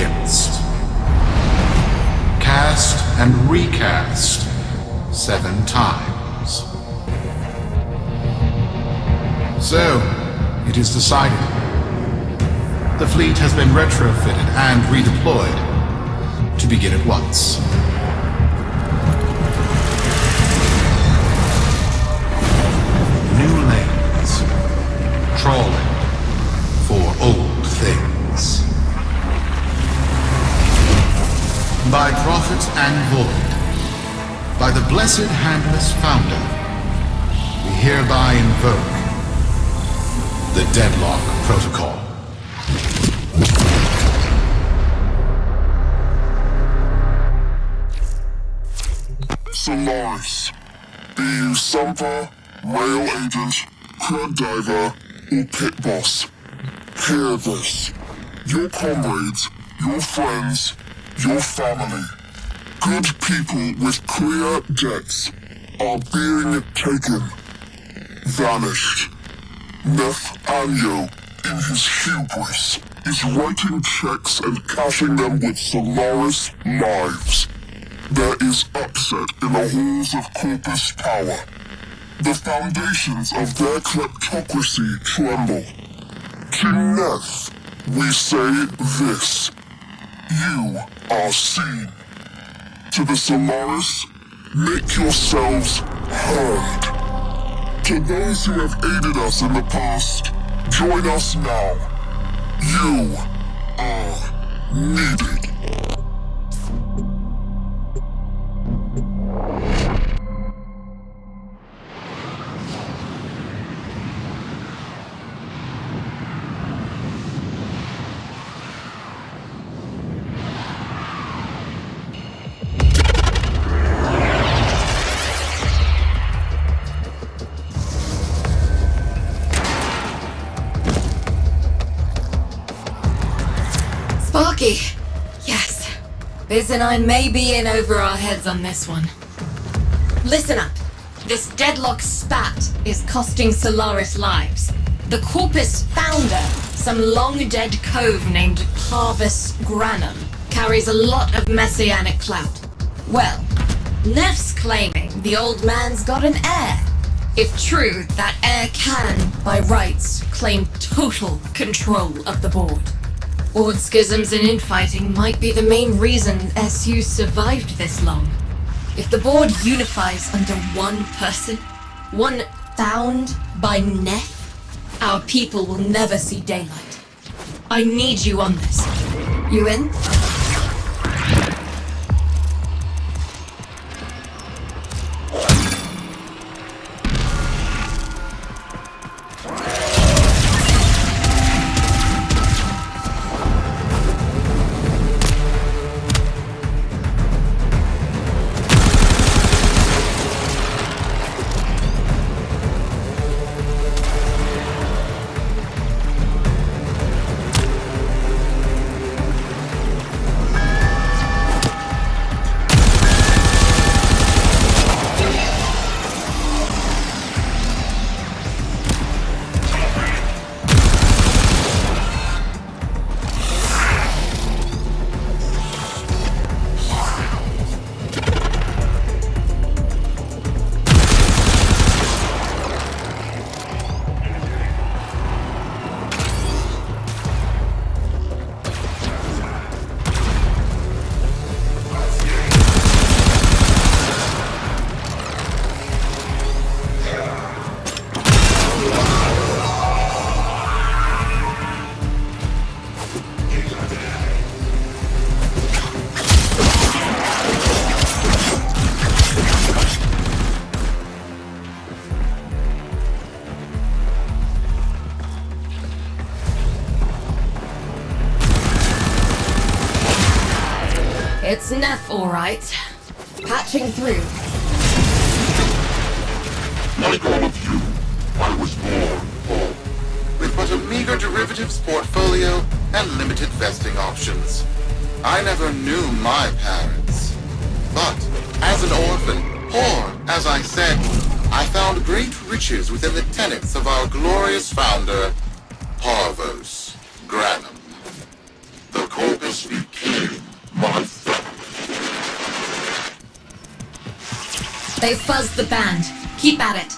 against. Cast and recast 7 times. So, it is decided. The fleet has been retrofitted and redeployed to begin at once. New lanes, trawling for old things. By prophet and void, by the blessed handless founder, we hereby invoke the Deadlock Protocol. Solaris. Be you Sumper, rail agent, crud diver, or pit boss. Hear this. Your comrades, your friends, your family, good people with clear debts are being taken. Vanished. Nathaniel, in his hubris, is writing checks and cashing them with Solaris lives. There is upset in the halls of Corpus power. The foundations of their kleptocracy tremble. To Neth, we say this. You are seen. To the Solaris, make yourselves heard. To those who have aided us in the past, join us now. You are needed. Yes. Biz and I may be in over our heads on this one. Listen up. This Deadlock spat is costing Solaris lives. The Corpus founder, some long-dead cove named Parvis Granum, carries a lot of messianic clout. Well, Neff's claiming the old man's got an heir. If true, that heir can, by rights, claim total control of the board. Board schisms and infighting might be the main reason SU survived this long. If the board unifies under one person, one found by Neff, our people will never see daylight. I need you on this. You in? It's Neff, all right. Patching through. Like all of you, I was born poor, with but a meager derivatives portfolio and limited vesting options. I never knew my parents. But, as an orphan, poor, as I said, I found great riches within the tenets of our glorious founder, Parvos Granum. The Corpus became They fuzzed the band. Keep at it.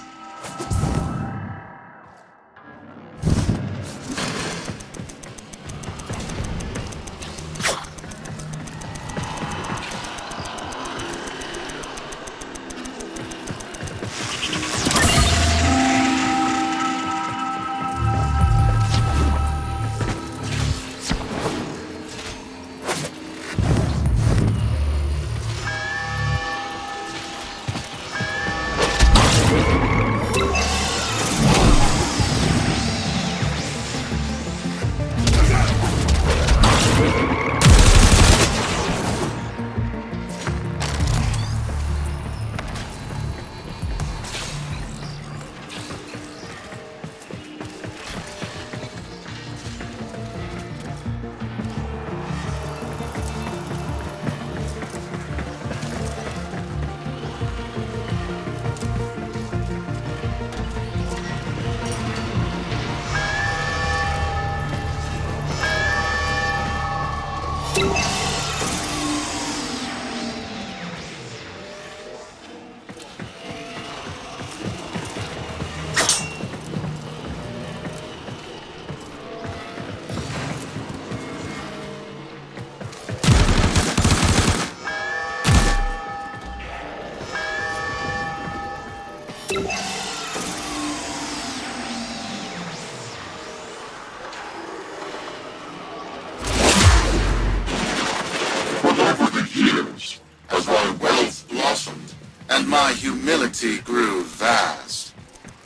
My humility grew vast.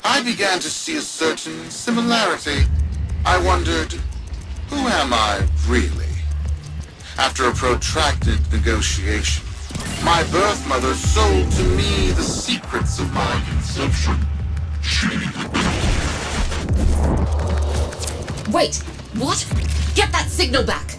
I began to see a certain similarity. I wondered, who am I really? After a protracted negotiation, my birth mother sold to me the secrets of my conception. Wait, what? Get that signal back!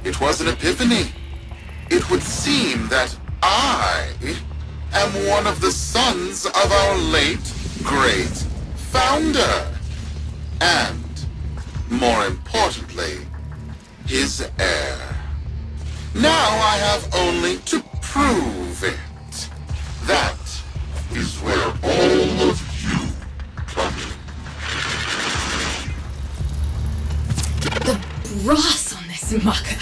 It was an epiphany. It would seem that I am one of the sons of our late, great founder. And, more importantly, his heir. Now I have only to prove it. That is where all of you come in. The brass on this mucker.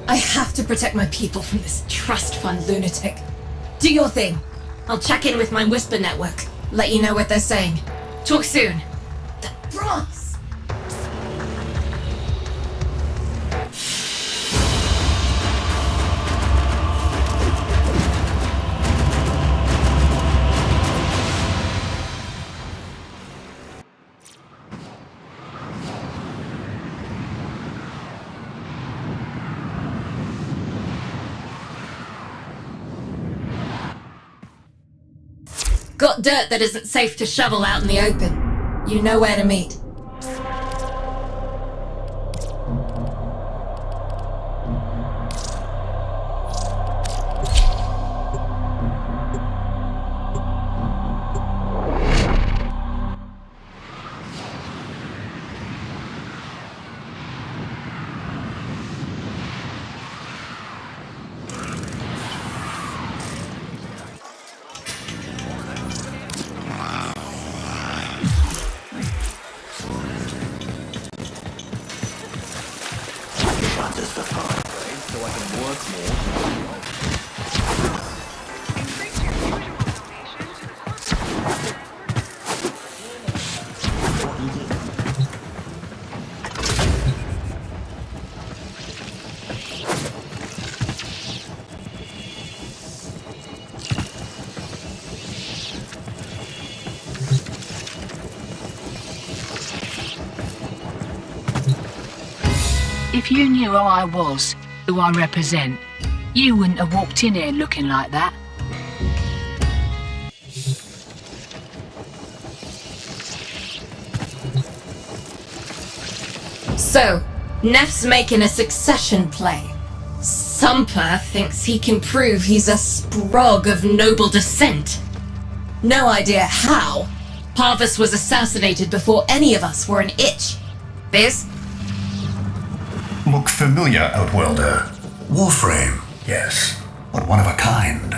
I have to protect my people from this trust fund lunatic. Do your thing. I'll check in with my whisper network. Let you know what they're saying. Talk soon. The brass! Got dirt that isn't safe to shovel out in the open. You know where to meet. If you knew who I was, who I represent, you wouldn't have walked in here looking like that. So, Neff's making a succession play. Sumper thinks he can prove he's a sprog of noble descent. No idea how. Parvus was assassinated before any of us were an itch. Biz? Look familiar, Outworlder. Warframe, yes, but one of a kind.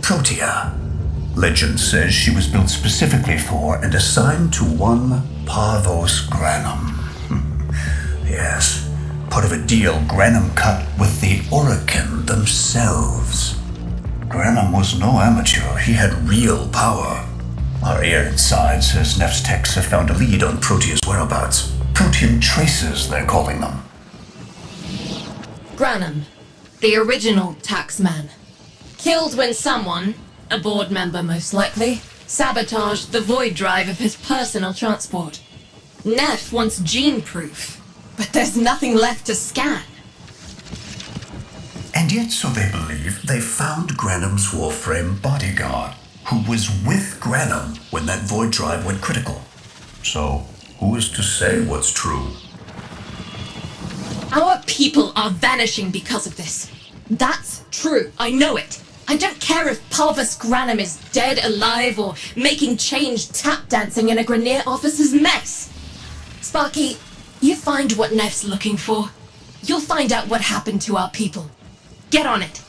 Protea. Legend says she was built specifically for and assigned to one Parvos Granum. Yes, part of a deal Granum cut with the Oricon themselves. Granum was no amateur, he had real power. Our air inside says Neff's techs have found a lead on Protea's whereabouts. Protean traces, they're calling them. Granum, the original taxman. Killed when someone, a board member most likely, sabotaged the void drive of his personal transport. Neff wants gene proof, but there's nothing left to scan. And yet, so they believe, they found Granum's Warframe bodyguard, who was with Granum when that void drive went critical. So, who is to say what's true? Our people are vanishing because of this. That's true, I know it. I don't care if Parvus Granum is dead, alive, or making change tap dancing in a Grenier officer's mess. Sparky, you find what Neff's looking for. You'll find out what happened to our people. Get on it.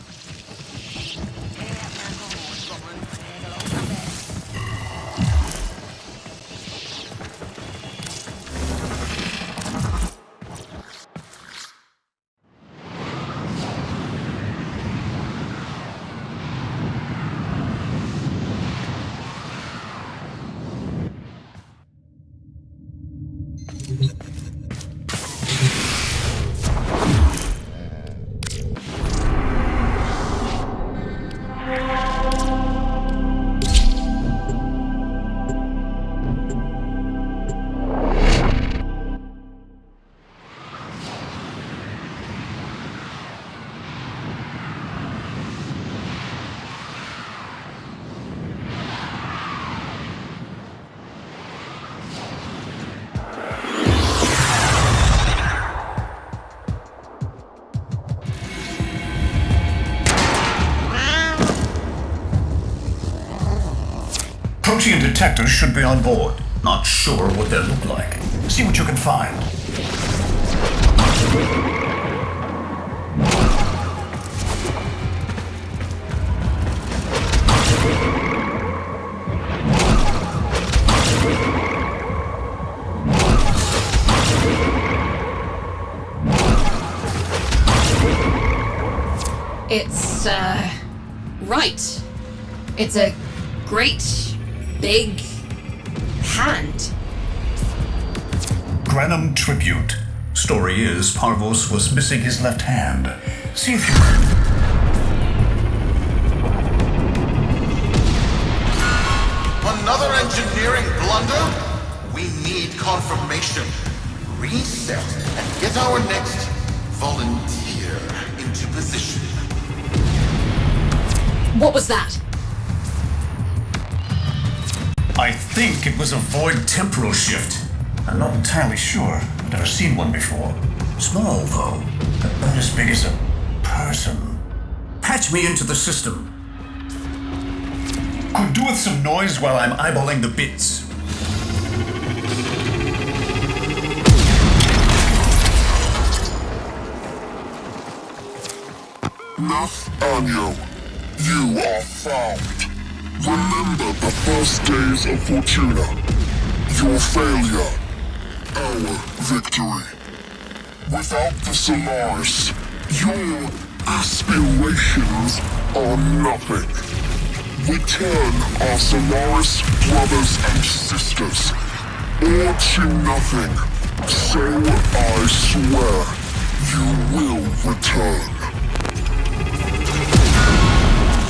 Protean detectors should be on board. Not sure what they look like. See what you can find. It's, right. It's a great, big hand. Granum tribute. Story is, Parvos was missing his left hand. See if you can... Another engineering blunder? We need confirmation. Reset and get our next volunteer into position. What was that? I think it was a void temporal shift. I'm not entirely sure. I've never seen one before. Small, though. About as big as a person. Patch me into the system. Could do with some noise while I'm eyeballing the bits. Nathaniel, you are found. Remember the first days of Fortuna. Your failure, our victory. Without the Solaris, your Aspirations are nothing. Return our Solaris brothers and sisters, or to nothing. So I swear, you will return.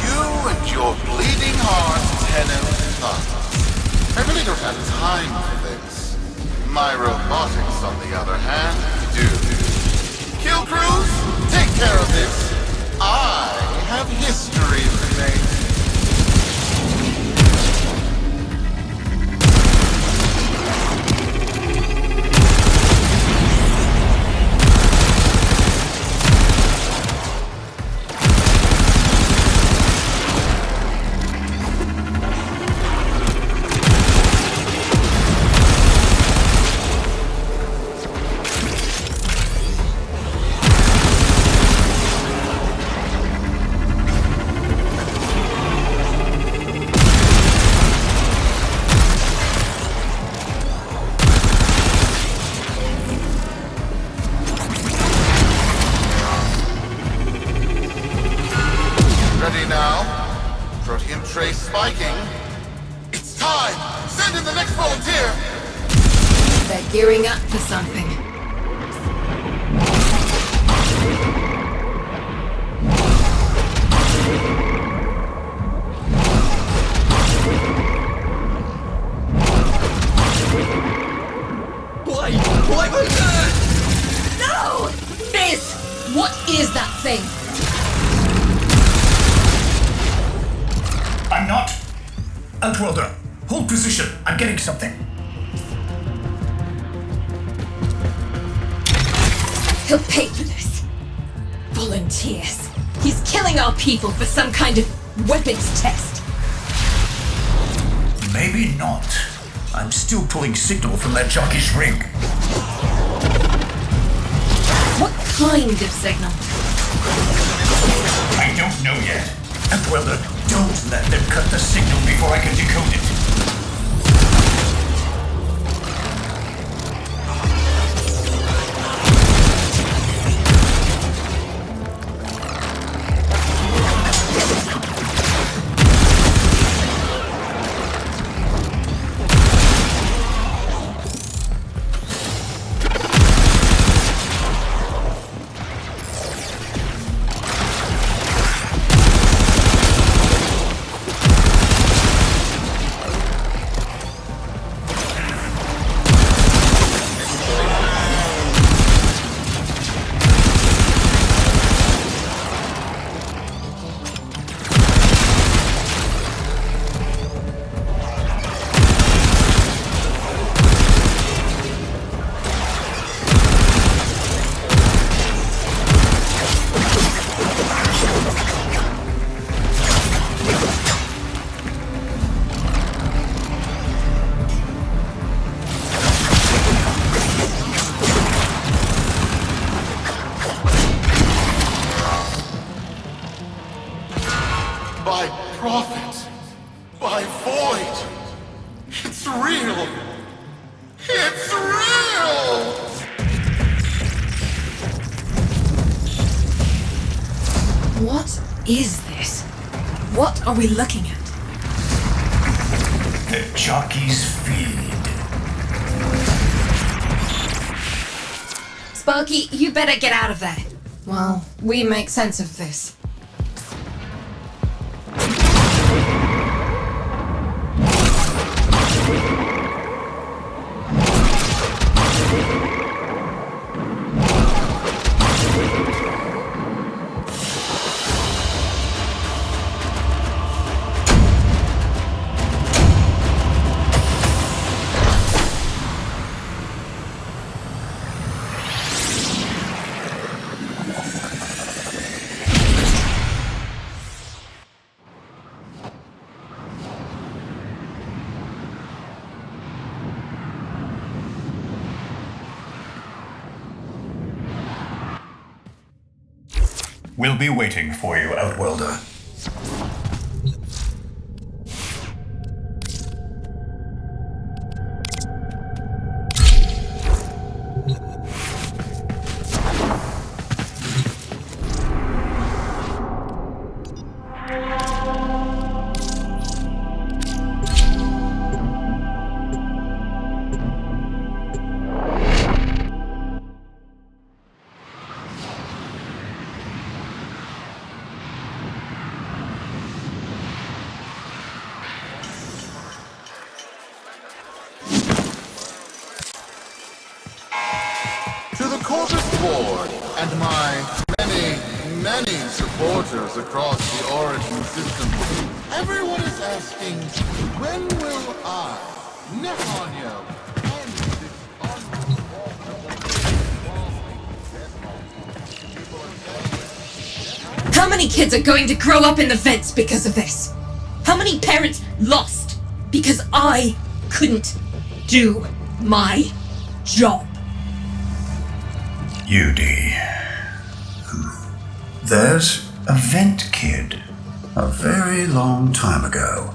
You and your bleeding heart, Tenno Tata. I really don't have time for this. My robotics, on the other hand, do. Kill crews, take care of this. I have history to make. Ready now? Protean trace spiking. It's time! Send in the next volunteer! They're gearing up for something. Why was that? No! Fizz! What is that thing? I'm not. Outworlder, hold position. I'm getting something. He'll pay for this. Volunteers. He's killing our people for some kind of weapons test. Maybe not. I'm still pulling signal from that jockey's ring. What kind of signal? I don't know yet. Outworlder, don't let them cut the signal before I can decode it. By prophet, by void, it's real! It's real! What is this? What are we looking at? The jockey's feed. Sparky, you better get out of there. Well, we make sense of this. We'll be waiting for you, Outworlder. Corpus Board and my many supporters across the Origin system, everyone is asking, when will I, Nehanyo, end this How many kids are going to grow up in the vents because of this? How many parents lost because I couldn't do my job? UD. There's a vent kid, a very long time ago,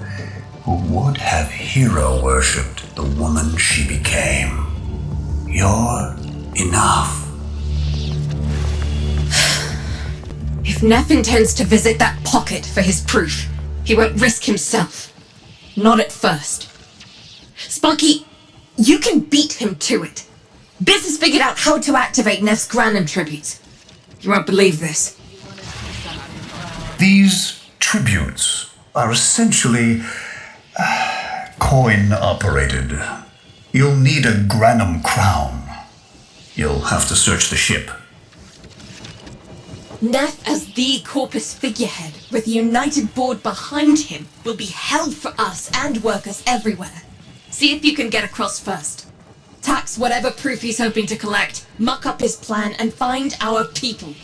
who would have hero worshipped the woman she became. You're enough. If Neff intends to visit that pocket for his proof, he won't risk himself. Not at first. Sparky, you can beat him to it. Biz has figured out how to activate Neff's Granum tributes. You won't believe this. These tributes are essentially coin-operated. You'll need a Granum crown. You'll have to search the ship. Neff as the Corpus figurehead, with the united board behind him, will be hell for us and workers everywhere. See if you can get across first. Tax whatever proof he's hoping to collect, muck up his plan, and find our people.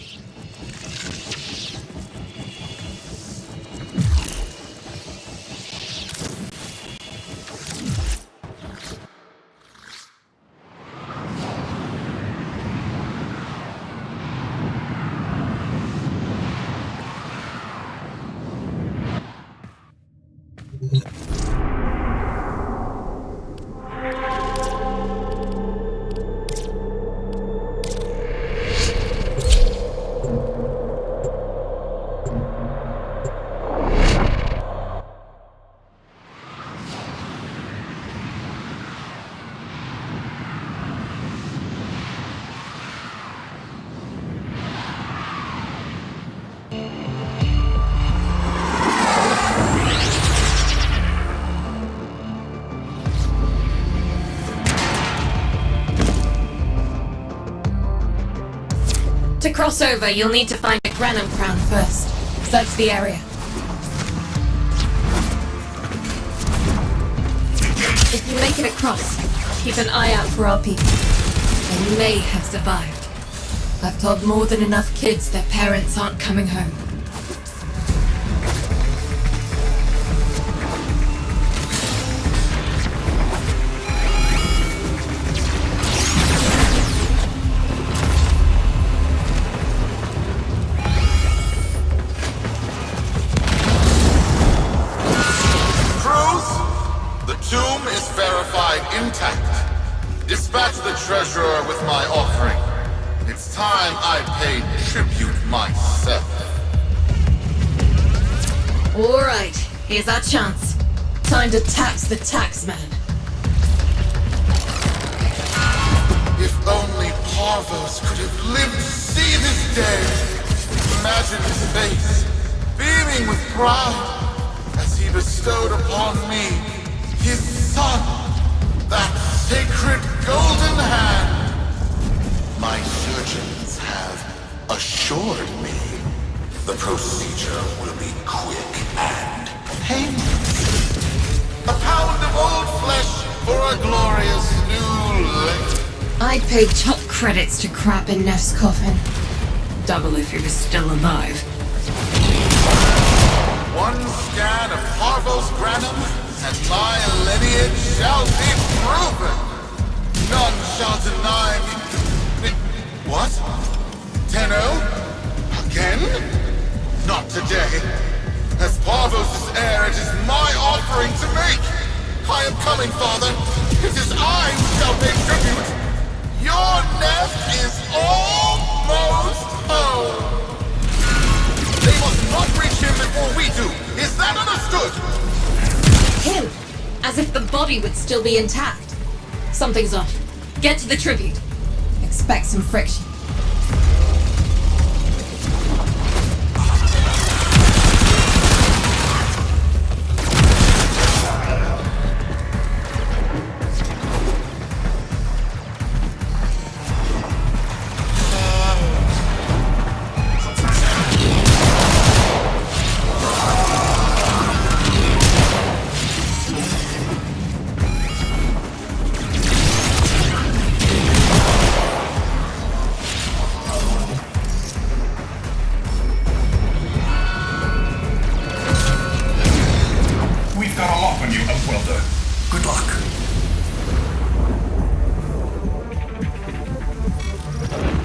To cross over, you'll need to find a Granum crown first. Search the area. If you make it across, keep an eye out for our people. They may have survived. I've told more than enough kids their parents aren't coming home. Intact. Dispatch the treasurer with my offering. It's time I paid tribute myself. Alright, here's our chance. Time to tax the taxman. If only Parvos could have lived to see this day. Imagine his face, beaming with pride, as he bestowed upon me his son. That sacred golden hand! My surgeons have assured me the procedure will be quick and painless. A pound of old flesh for a glorious new leg. I'd pay top credits to crap in Neff's coffin. Double if he was still alive. One scan of Parvos Granum, and my lineage shall be proven. None shall deny me. What? Tenno? Again? Not today. As Parvos' heir, it is my offering to make. I am coming, Father. It is I who shall pay tribute. Your Neff is almost home. They must not reach him before we do. Is that understood? Him! As if the body would still be intact. Something's off. Get to the tribute. Expect some friction.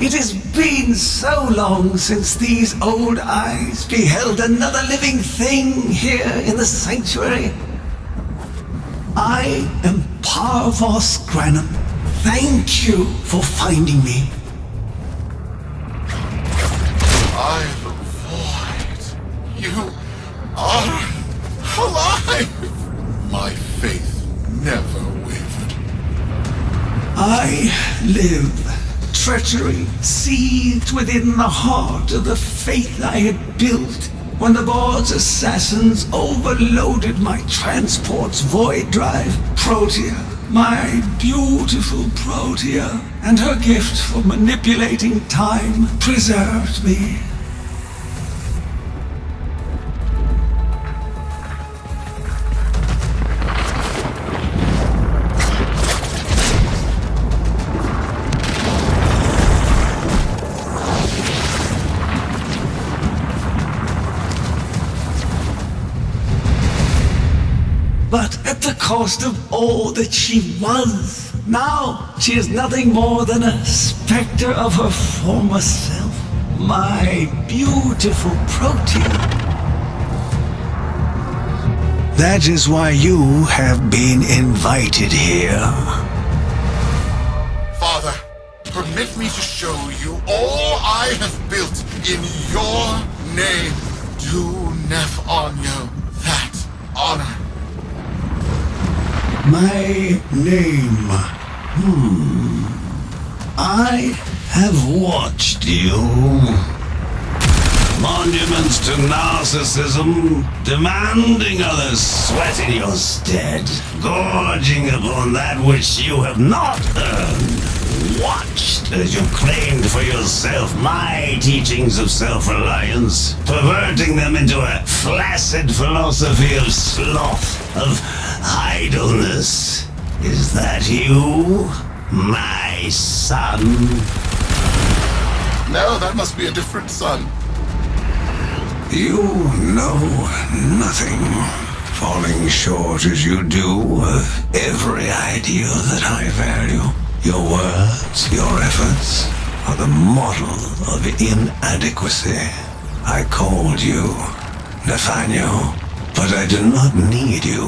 It has been so long since these old eyes beheld another living thing here in the sanctuary. I am Parvos Granum. Thank you for finding me. I the void. You are alive! My faith never wavered. I live. Treachery seethed within the heart of the faith I had built when the board's assassins overloaded my transport's void drive. Protea, my beautiful Protea, and her gift for manipulating time preserved me. But at the cost of all that she was. Now she is nothing more than a specter of her former self. My beautiful Protean. That is why you have been invited here. Father, permit me to show you all I have built in your name. Do Nef Onyo that honor. My name. I have watched you. Monuments to narcissism, demanding others sweat in your stead, gorging upon that which you have not earned. Watched as you claimed for yourself my teachings of self-reliance, perverting them into a flaccid philosophy of sloth, of idleness. Is that you, my son? No, that must be a different son. You know nothing, falling short as you do of every ideal that I value. Your words, your efforts, are the model of inadequacy. I called you Nathaniel, but I do not need you.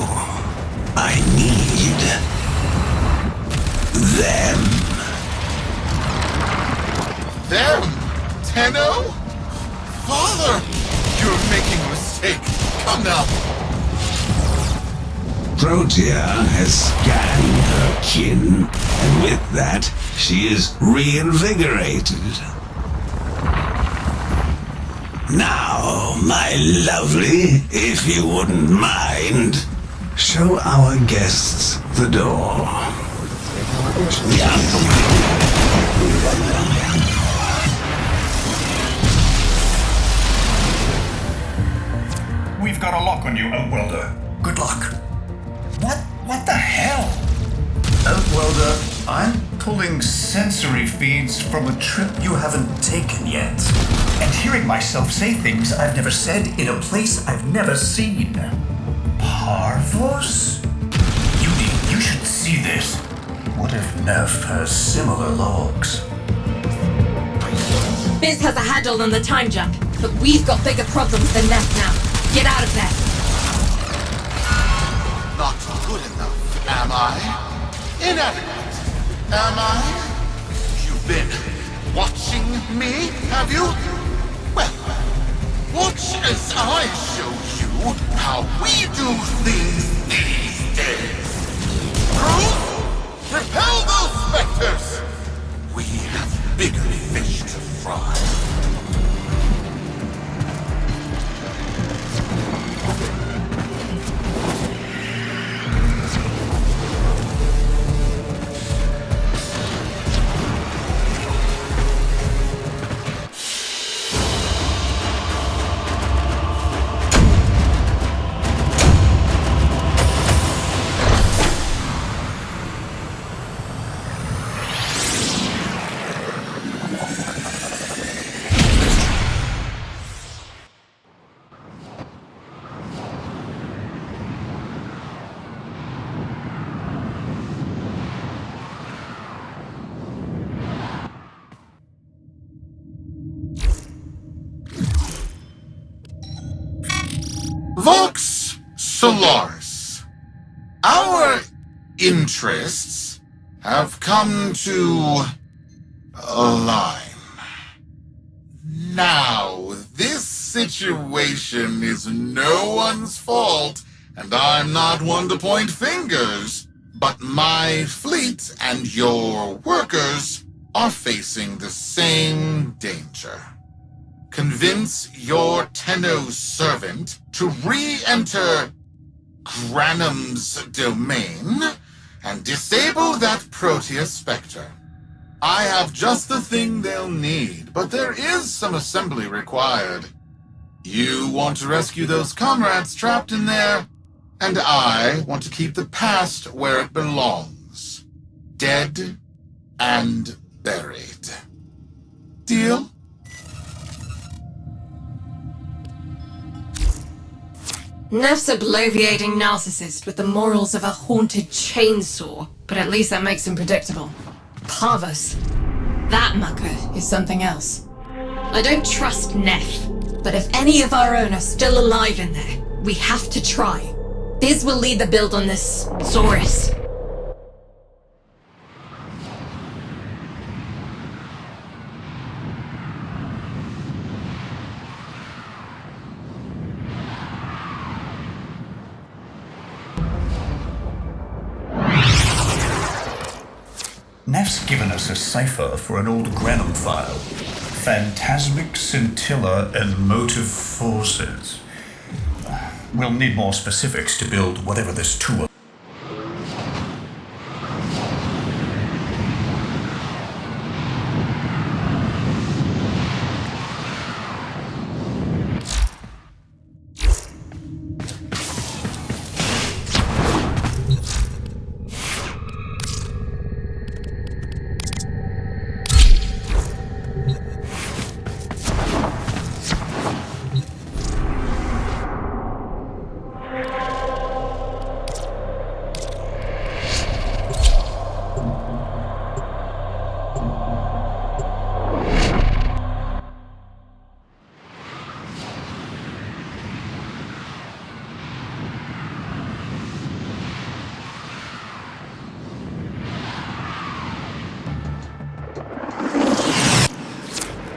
I need them. Them? Tenno? Father, you're making a mistake. Come now. Protea has scanned her kin, and with that, she is reinvigorated. Now, my lovely, if you wouldn't mind, show our guests the door. We've got a lock on you, Outwelder. Good luck. What the hell? Outwelder, I'm pulling sensory feeds from a trip you haven't taken yet. And hearing myself say things I've never said in a place I've never seen. Parvos? You should see this. What if Neff has similar logs? Biz has a handle on the time jump, but we've got bigger problems than Nef now. Get out of there. Not good enough, am I? Inadequate, am I? You've been watching me, have you? Well, watch as I show you how we do things these days. Bruce, repel those specters! We have bigger fish to fry. Vox Solaris. Our interests have come to align. Now, this situation is no one's fault, and I'm not one to point fingers, but my fleet and your workers are facing the same danger. Convince your Tenno servant to re-enter Granum's domain and disable that Proteus Spectre. I have just the thing they'll need, but there is some assembly required. You want to rescue those comrades trapped in there, and I want to keep the past where it belongs. Dead and buried. Deal? Neff's a bloviating narcissist with the morals of a haunted chainsaw, but at least that makes him predictable. Parvos. That mucker is something else. I don't trust Neff, but if any of our own are still alive in there, we have to try. Biz will lead the build on this Saurus. Neff's given us a cipher for an old Granum file. Phantasmic scintilla and motive forces. We'll need more specifics to build whatever this tool.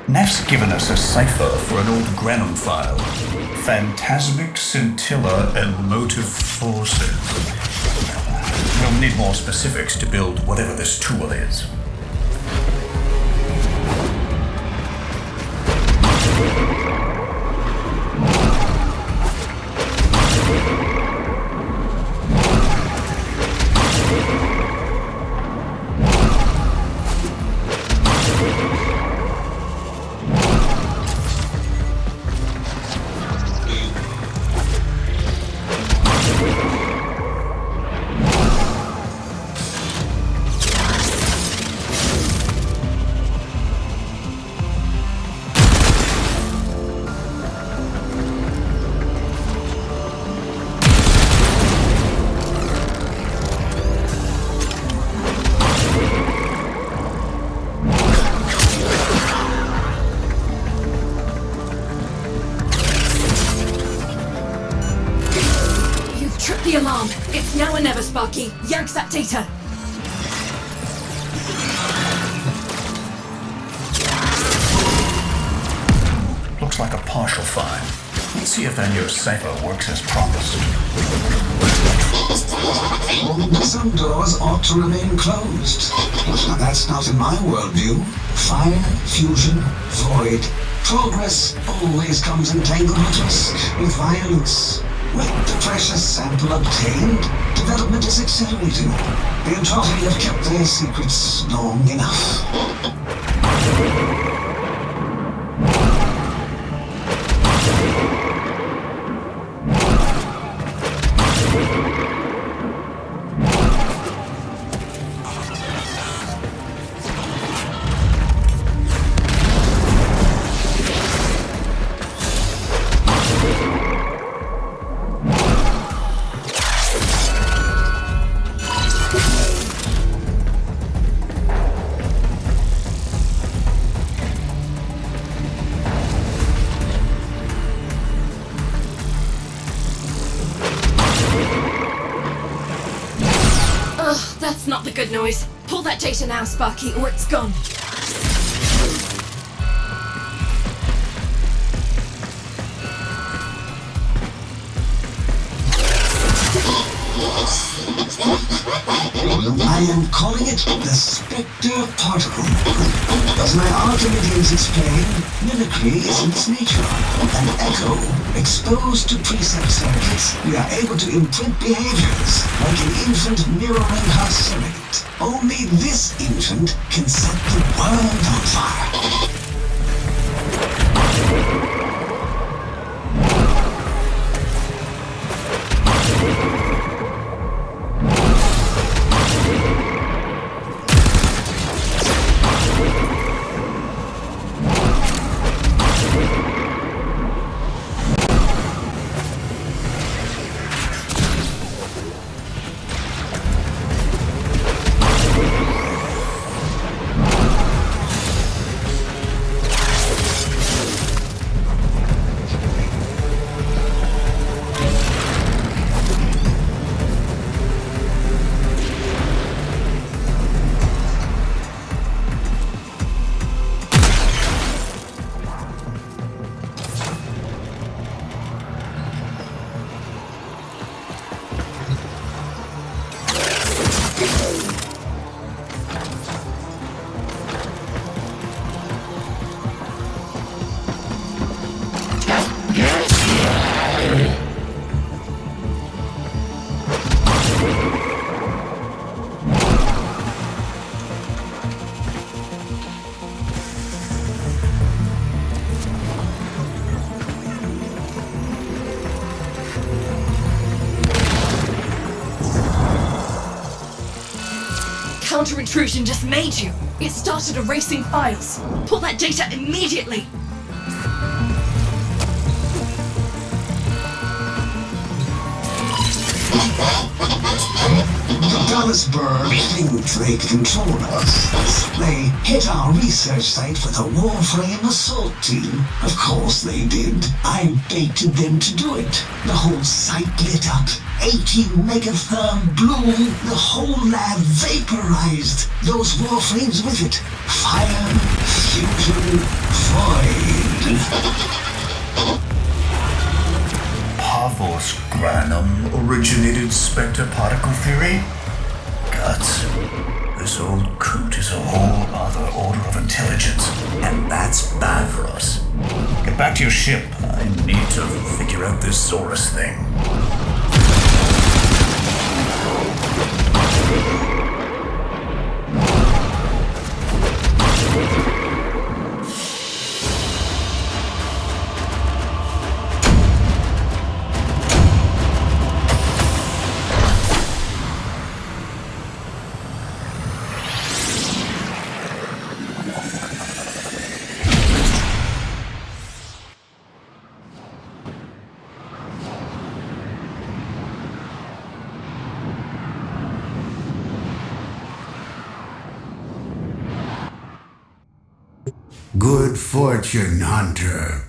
Neff's given us a cipher for an old Granum file. Phantasmic scintilla and motive forces. We'll need more specifics to build whatever this tool is. The alarm! It's now or never, Sparky! Yank that data! Looks like a partial find. Let's see if that new cipher works as promised. Some doors ought to remain closed. Now, that's not in my worldview. Fire, fusion, void. Progress always comes entangled with risk, with violence. With the precious sample obtained, development is accelerating. The Entropi have kept their secrets long enough. not the good noise. Pull that data now, Sparky, or it's gone. I am calling it the Spectre Particle. As my Archimedes explained, mimicry is in its nature. An echo, exposed to preset circuits, we are able to imprint behaviors, like an infant mirroring her surrogate. Only this infant can set the world on fire. Counter-intrusion just made you. It started erasing files. Pull that data immediately. The Dallasburg think they control us. They hit our research site with a Warframe assault team. Of course they did. I baited them to do it. The whole site lit up. 80 megatherm bloom. The whole lab vaporized. Those Warframes with it. Fire, fusion, void. Pavos Granum originated Spectre particle theory? Guts. This old coot is a whole other order of intelligence, and that's bad for us. Get back to your ship. I need to figure out this Zorus thing. Good fortune, Hunter.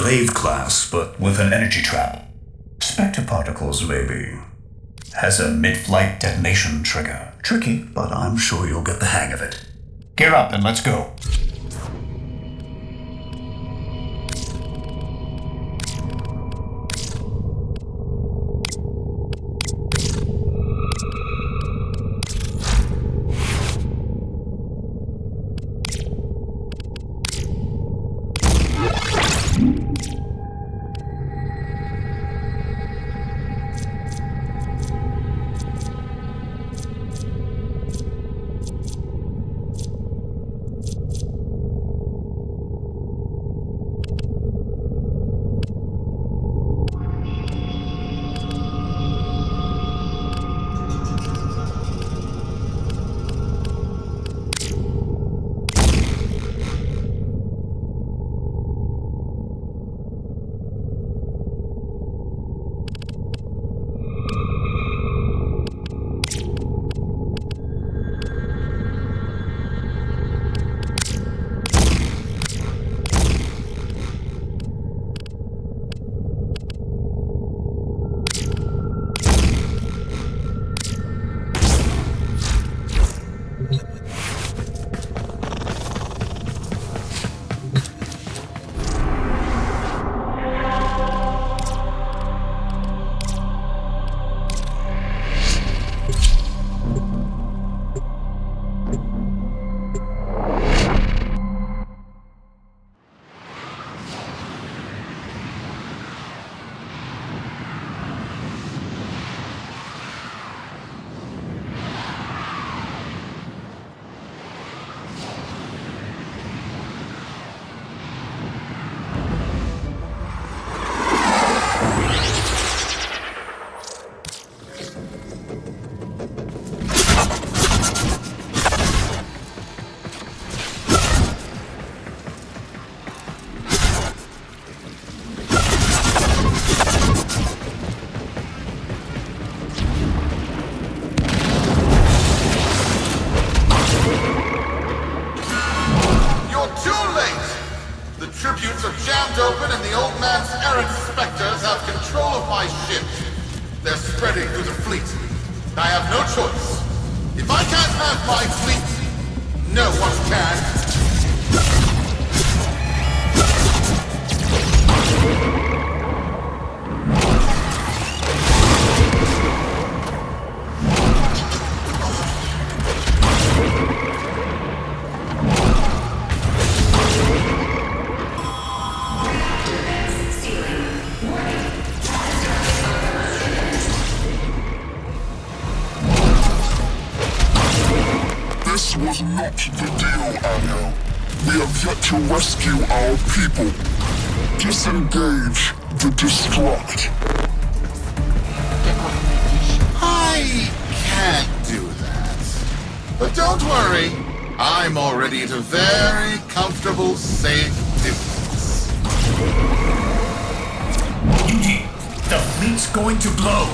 Glaive class, but with an energy trap. Spectre particles, maybe. Has a mid-flight detonation trigger. Tricky, but I'm sure you'll get the hang of it. Gear up and let's go. Was not the deal, Anno. We have yet to rescue our people. Disengage the destruct. I can't do that. But don't worry, I'm already at a very comfortable, safe distance. The fleet's going to blow.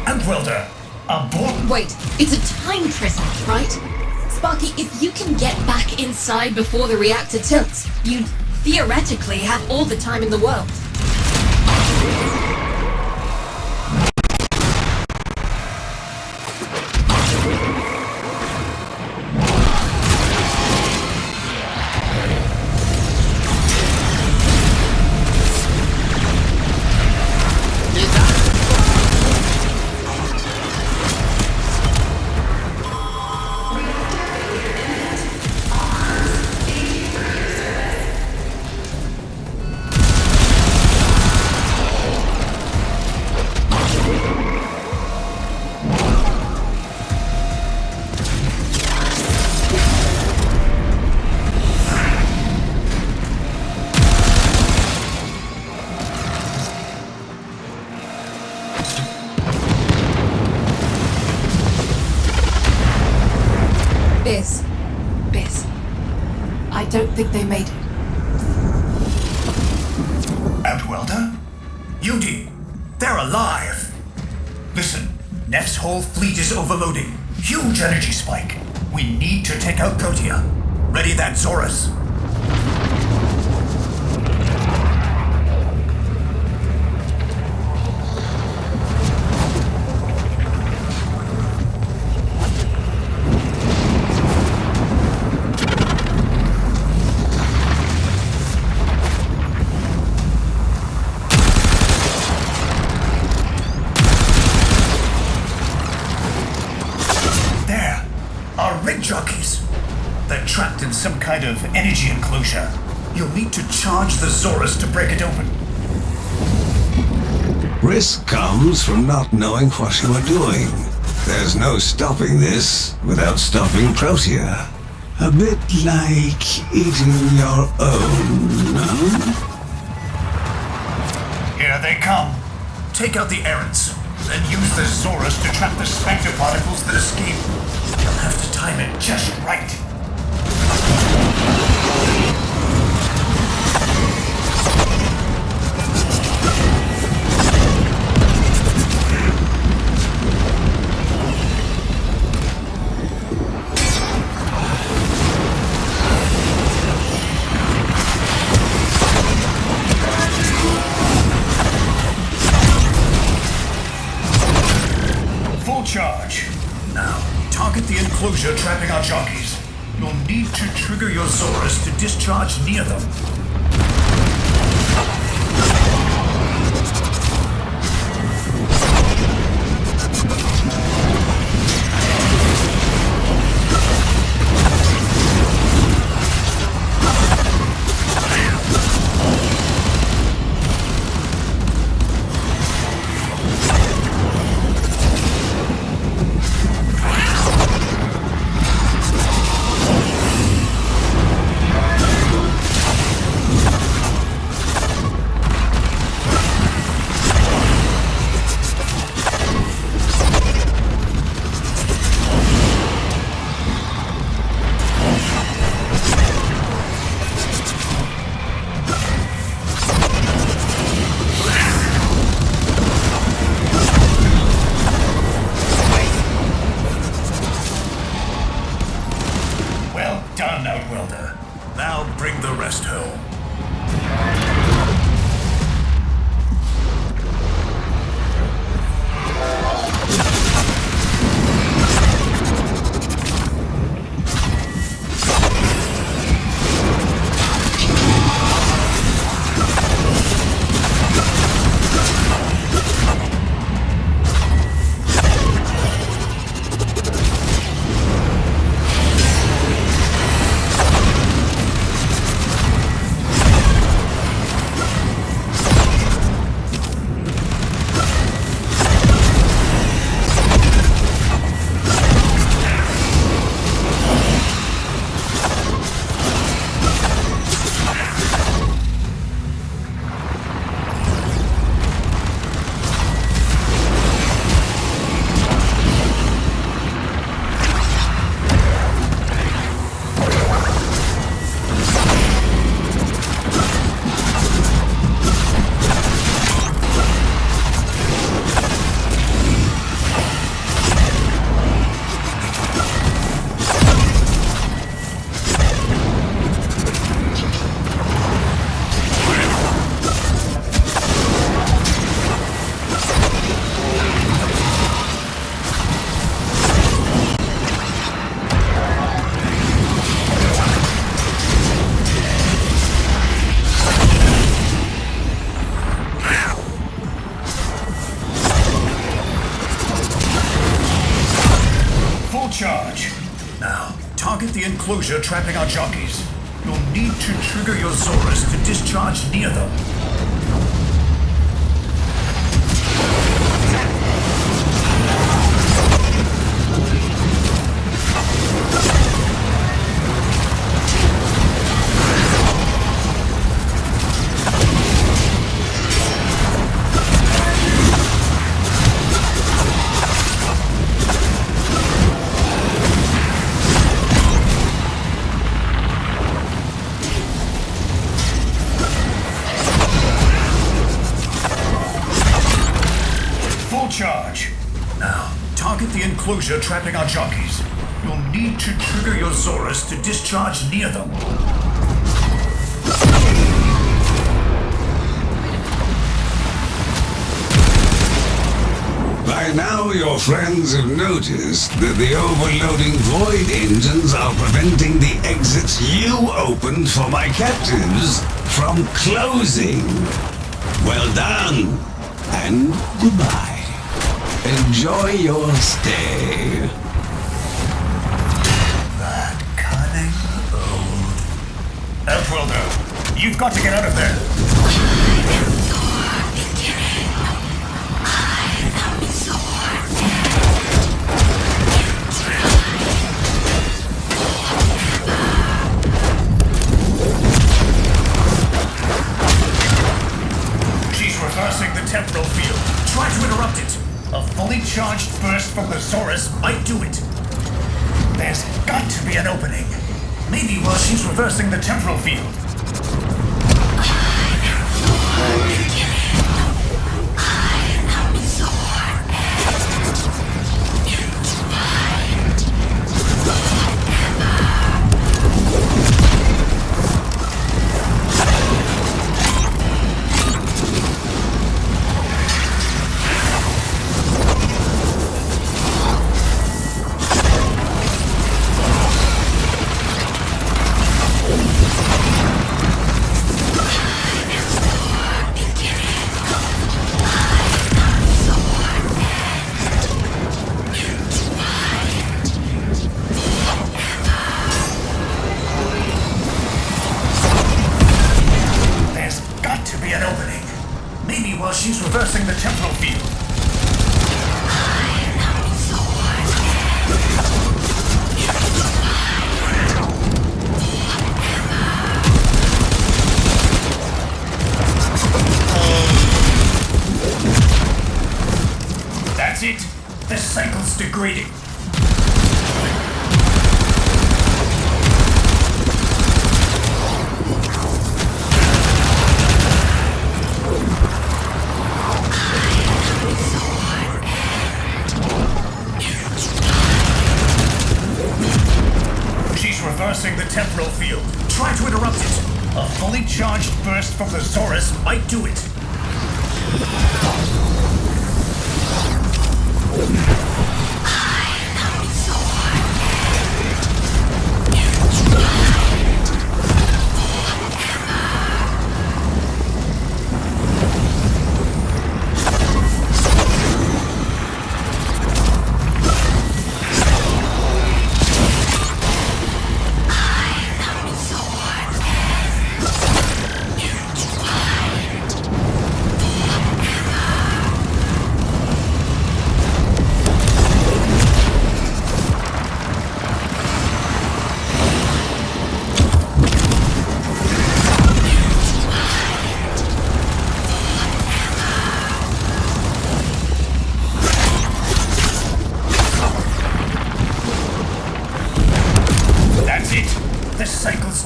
Outwelder, abort. Wait, it's a time prison, right? Sparky, if you can get back inside before the reactor tilts, you theoretically have all the time in the world. Biz. I don't think they made it. Outwelder? Yudi, they're alive! Listen, Neff's whole fleet is overloading. Huge energy spike. We need to take out Protea. Ready that, Zorus. jockeys. They're trapped in some kind of energy enclosure. You'll need to charge the Zorus to break it open. Risk comes from not knowing what you are doing. There's no stopping this without stopping Protea. A bit like eating your own, huh? Here they come. Take out the errants, then use the Zorus to trap the spectre particles that escape. You'll have to time it just right. Charge. Now, target the enclosure trapping our jockeys. You'll need to trigger your Zorus to discharge near them. Charge. Now, target the enclosure trapping our jockeys. You'll need to trigger your Zorus to discharge near them. Charge. Now, target the enclosure trapping our jockeys. You'll need to trigger your Zorus to discharge near them. By now, your friends have noticed that the overloading void engines are preventing the exits you opened for my captives from closing. Well done, and goodbye. Enjoy your stay. You've got to get out of there. She's reversing the temporal field. Try to interrupt it. A fully charged burst from the Zorus might do it. There's got to be an opening. Maybe while she's reversing the temporal field. She's reversing the temporal field. That's it. The cycle's degrading. Reversing the temporal field. Try to interrupt it. A fully charged burst from the Zorus might do it.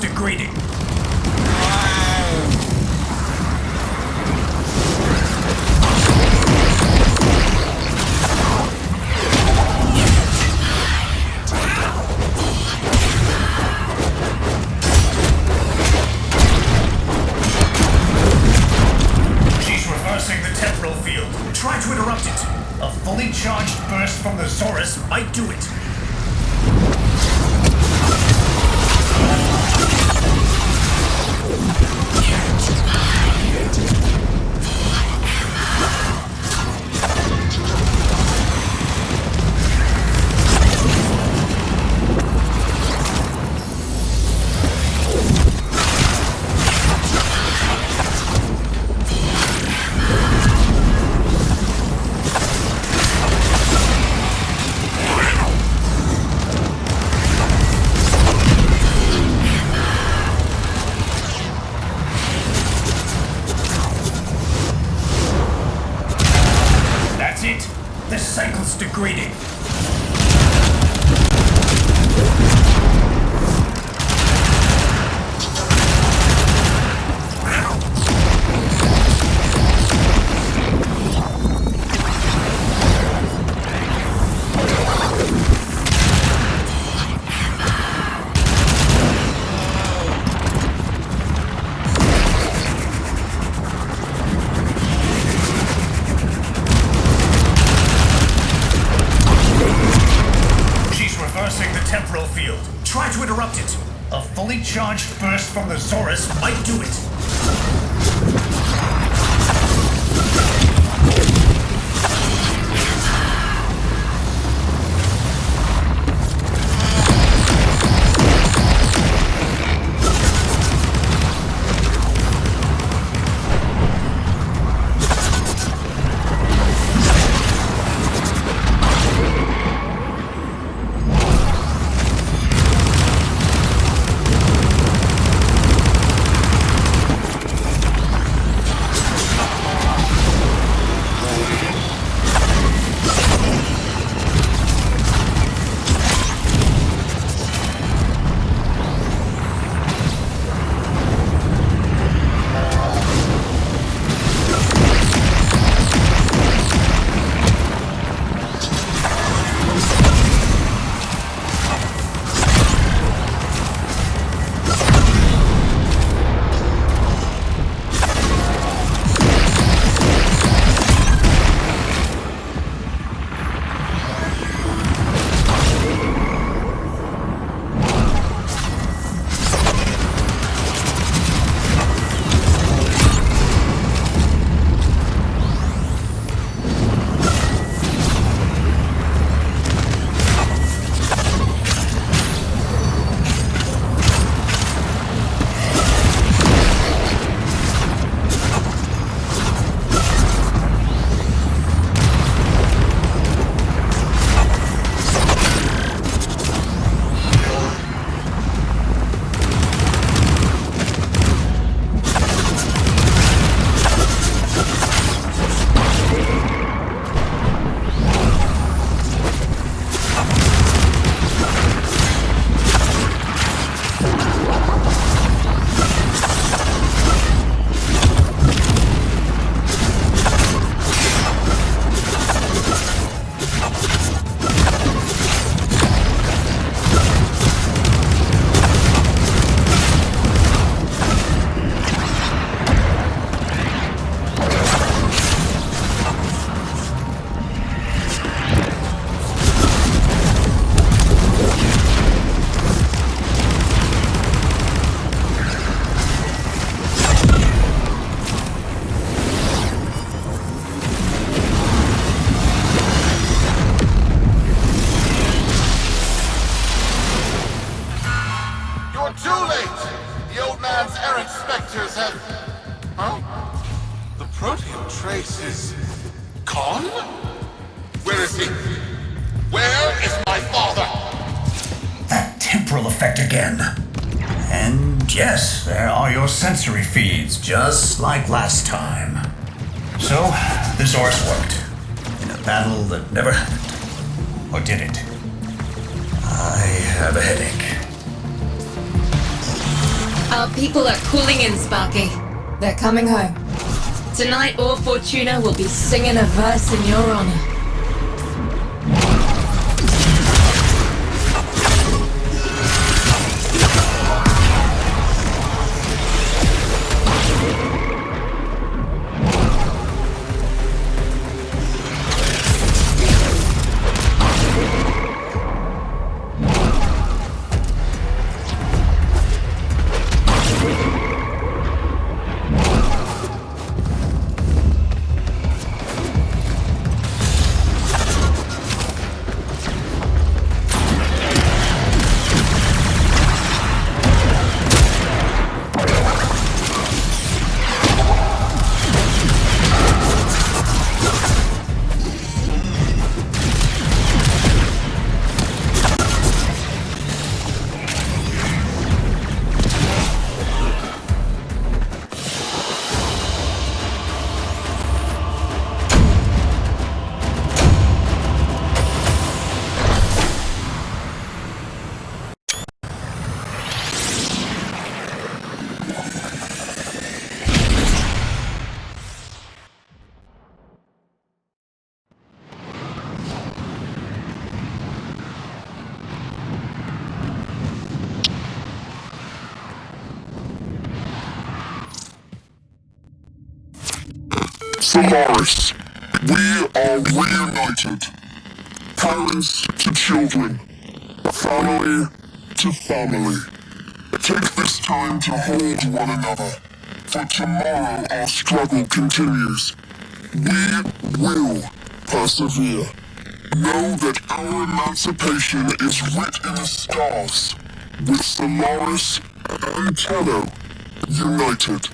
Degrading. She's reversing the temporal field. Try to interrupt it. A fully charged burst from the Zorus might do it. The cycle's degrading. Temporal field. Try to interrupt it. A fully charged burst from the Zorus might do it. You're too late! The old man's errant specters have... Huh? The protean trace is... gone? Where is he? Where is my father? That temporal effect again. And yes, there are your sensory feeds, just like last time. So, the Zorus worked. In a battle that never happened. Or did it? I have a headache. Our people are cooling in, Sparky. They're coming home. Tonight, all Fortuna will be singing a verse in your honor. Solaris, we are reunited. Parents to children. Family to family. Take this time to hold one another. For tomorrow our struggle continues. We will persevere. Know that our emancipation is writ in the stars. With Solaris and Tello united.